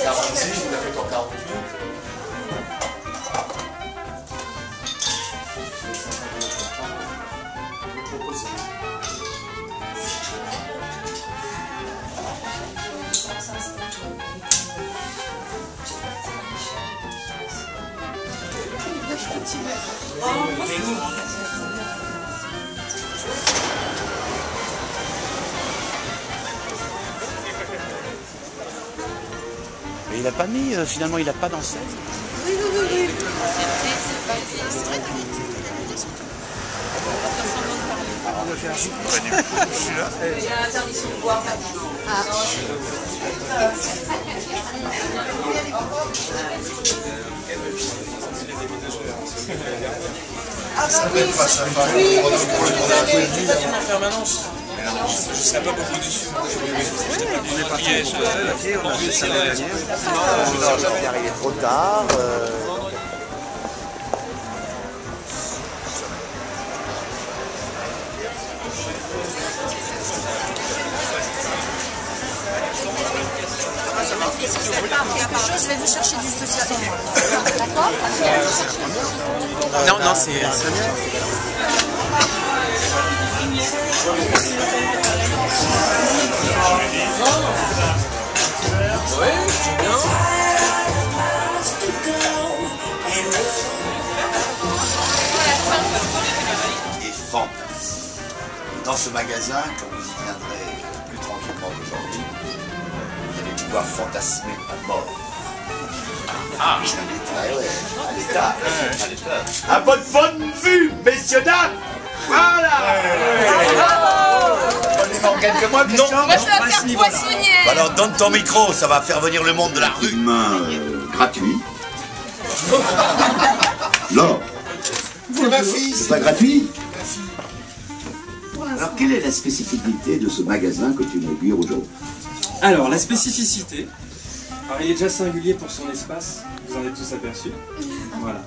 46, vous avez fait en 48. Mais il n'a pas mis, finalement, il n'a pas dansé. Oui. Je suis là. Il y a l'interdiction de boire maintenant. Ça fait pas ça. Oui, en permanence. Je ne serais pas beaucoup dessus. On est parti pour la pied, on a vu ça va gagner. On est arrivé trop tard. Je vais vous chercher du saucisson. D'accord? Non, c'est Sonia. Et fantastique. Dans ce magasin, quand vous y viendrez plus tranquillement qu'aujourd'hui, vous allez pouvoir fantasmer à mort. Ah, à l'état. À votre bonne vue, messieurs, dames. Voilà. On est en quelques mois, Christian. Moi, je vais faire poissonnière. Alors, donne ton micro, ça va faire venir le monde de la rue. Gratuit. Non. C'est ma fille. C'est pas gratuit. Alors, quelle est la spécificité de ce magasin que tu inaugures aujourd'hui? Alors, la spécificité, alors il est déjà singulier pour son espace, vous en êtes tous aperçus. Voilà.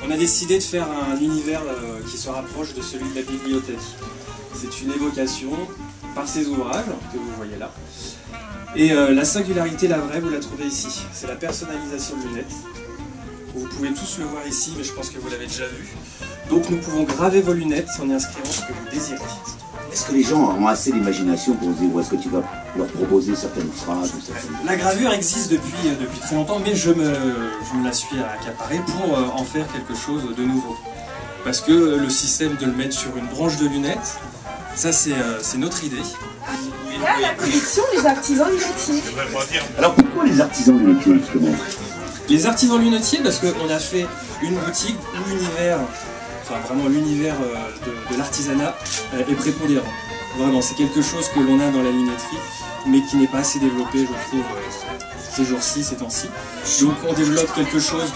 On a décidé de faire un univers qui se rapproche de celui de la bibliothèque. C'est une évocation par ces ouvrages que vous voyez là. Et la singularité, la vraie, vous la trouvez ici. C'est la personnalisation de lunettes. Vous pouvez tous le voir ici, mais je pense que vous l'avez déjà vu. Donc nous pouvons graver vos lunettes en y inscrivant ce que vous désirez. Est-ce que les gens ont assez d'imagination pour se dire où est-ce que tu vas leur proposer certaines phrases ou certaines... La gravure existe depuis très longtemps, mais je me la suis accaparée pour en faire quelque chose de nouveau. Parce que le système de le mettre sur une branche de lunettes, ça c'est notre idée. Il y a la collection des artisans lunetiers. Alors pourquoi les artisans lunetiers justement? Les artisans lunetiers, parce qu'on a fait une boutique où l'univers, enfin vraiment l'univers de l'artisanat est prépondérant. Vraiment, c'est quelque chose que l'on a dans la lunetterie, mais qui n'est pas assez développé, je trouve, ces jours-ci, ces temps-ci. Donc on développe quelque chose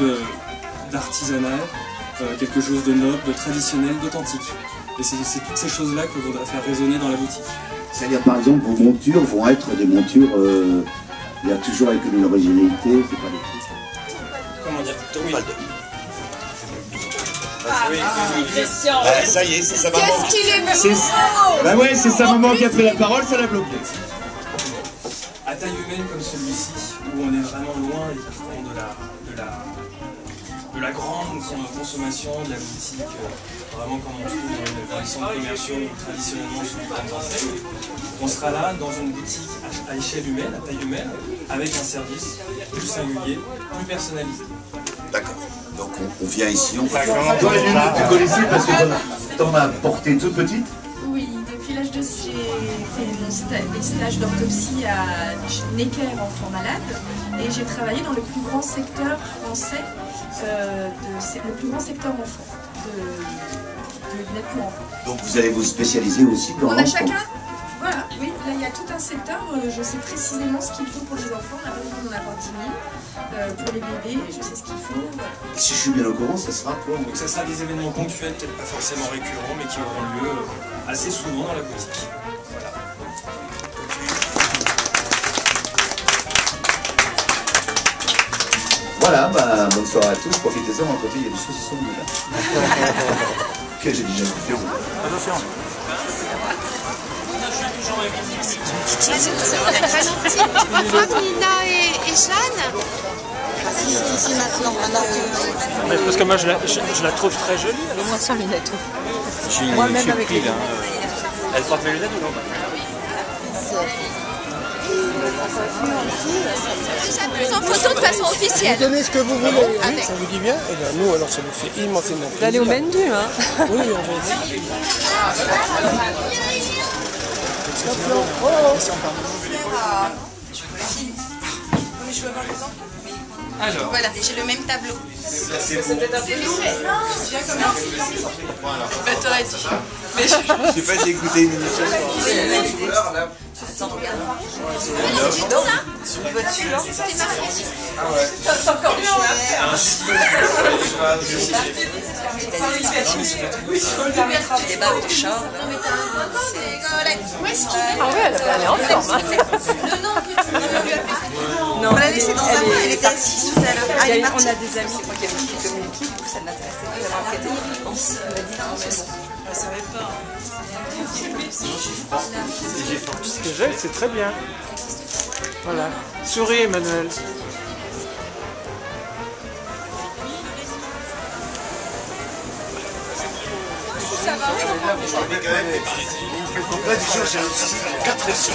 d'artisanal, quelque chose de noble, de traditionnel, d'authentique. Et c'est toutes ces choses-là que l'on voudrait faire résonner dans la boutique. C'est-à-dire par exemple vos montures vont être des montures, il y a toujours avec une originalité, c'est pas des trucs. Comment dire? Oui. Ça y est, c'est sa maman. Qu'est-ce qu'il est beau! Bah ouais, c'est sa maman qui a pris la parole, ça l'a bloqué. À taille humaine comme celui-ci, où on est vraiment loin de la grande consommation de la boutique, vraiment comme on trouve dans les centres commerciaux traditionnellement sous le temps d'enseigne. On sera là dans une boutique à échelle humaine, à taille humaine, avec un service plus singulier, plus personnalisé. D'accord. Donc on vient ici, on va... Toi les lunettes, tu connaissais parce que t'en as porté toute petite? Oui, depuis l'âge de... J'ai fait des stages d'autopsie à Necker, enfants malades, et j'ai travaillé dans le plus grand secteur français, le plus grand secteur enfant, de lunettes pour enfants. Donc vous allez vous spécialiser aussi dans... On a chacun, voilà, oui, là il y a tout un secteur, je sais précisément ce qu'il faut pour les enfants, on a pas besoin d'en avoir 10 000, pour les bébés, je sais ce qu'il faut. Voilà. Si je suis bien au courant, ça sera toi. Donc ça sera des événements ponctuels, peut-être pas forcément récurrents, mais qui auront lieu assez souvent dans la boutique. Voilà. Voilà, bah, bonne soirée à tous, profitez-en, à côté il y a du saucisson là. Que j'ai déjà fait. Attention. Tu vas voir Nina et Jeanne? Si, maintenant. Mais parce que moi je la trouve très jolie. Moi sans lunettes. Moi-même avec les lunettes. Elle porte mes lunettes ou non? Plus en photo de façon officielle. Vous donnez ce que vous voulez, oui, ça vous dit bien? Eh bien nous, alors ça nous fait immensément plaisir. D'aller au Mendu, hein? Oui, on va aller. Je veux voir les enfants. Alors, Voilà, j'ai le même tableau. Bah t'aurais dit. je sais pas si écouté une émission. C'est encore mieux. Tu débarques du char. Ah ouais, elle est en forme. Hein. Non, On l'a laissée dans un coin, elle était assise tout à l'heure. Ah, elle est partie. On a des amis, c'est moi qui avais qui communiqué, du coup ça m'intéressait pas d'avoir enquêté, je pense. Elle m'a dit non, c'est bon. Je savais pas. Ce que j'ai, c'est très bien. Voilà. Souris, Emmanuel. Ça va. Là, du jour, j'ai un 4 sur